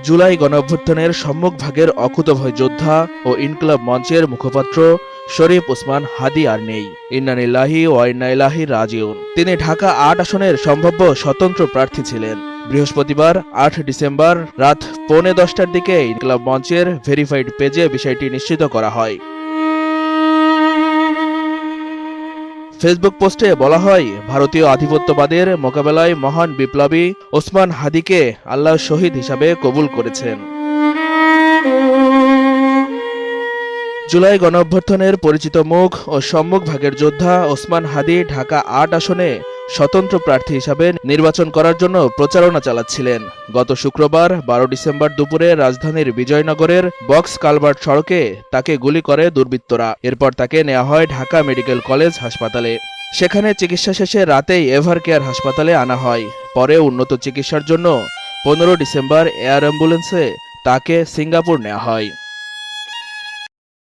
জুলাই গণঅভ্যুত্থানের সম্মুখভাগের অকুতোভয় যোদ্ধা ও ইনকিলাব মঞ্চের মুখপাত্র শরীফ ওসমান হাদী আর নেই। ইন্না লিল্লাহি ওয়া ইন্না ইলাইহি রাজিউন। তিনি ঢাকা ৮ আসনের সম্ভাব্য স্বতন্ত্র প্রার্থী ছিলেন। বৃহস্পতিবার ৮ ডিসেম্বর রাত 10:45টার দিকে ইনকিলাব মঞ্চের ভেরিফাইড পেজে বিষয়টি নিশ্চিত করা হয়। ফেসবুক পোস্টে বলা হয়, ভারতীয় আধিপত্যবাদের মোকাবেলায় মহান বিপ্লবী ওসমান হাদীকে আল্লাহ শহীদ হিসাবে কবুল করেছেন। জুলাই গণঅভ্যুত্থানের পরিচিত মুখ ও সম্মুখভাগের যোদ্ধা ওসমান হাদী ঢাকা ৮ আসনে স্বতন্ত্র প্রার্থী হিসাবে নির্বাচন করার জন্য প্রচারণা চালাচ্ছিলেন। গত শুক্রবার ১২ ডিসেম্বর দুপুরে রাজধানীর বিজয়নগরের বক্স কালভার্ট সড়কে তাকে গুলি করে দুর্বৃত্তরা। এরপর তাকে নেওয়া হয় ঢাকা মেডিকেল কলেজ হাসপাতালে। সেখানে চিকিৎসা শেষে রাতেই এভার কেয়ার হাসপাতালে আনা হয়। পরে উন্নত চিকিৎসার জন্য ১৫ ডিসেম্বর এয়ার অ্যাম্বুলেন্সে তাকে সিঙ্গাপুর নেওয়া হয়।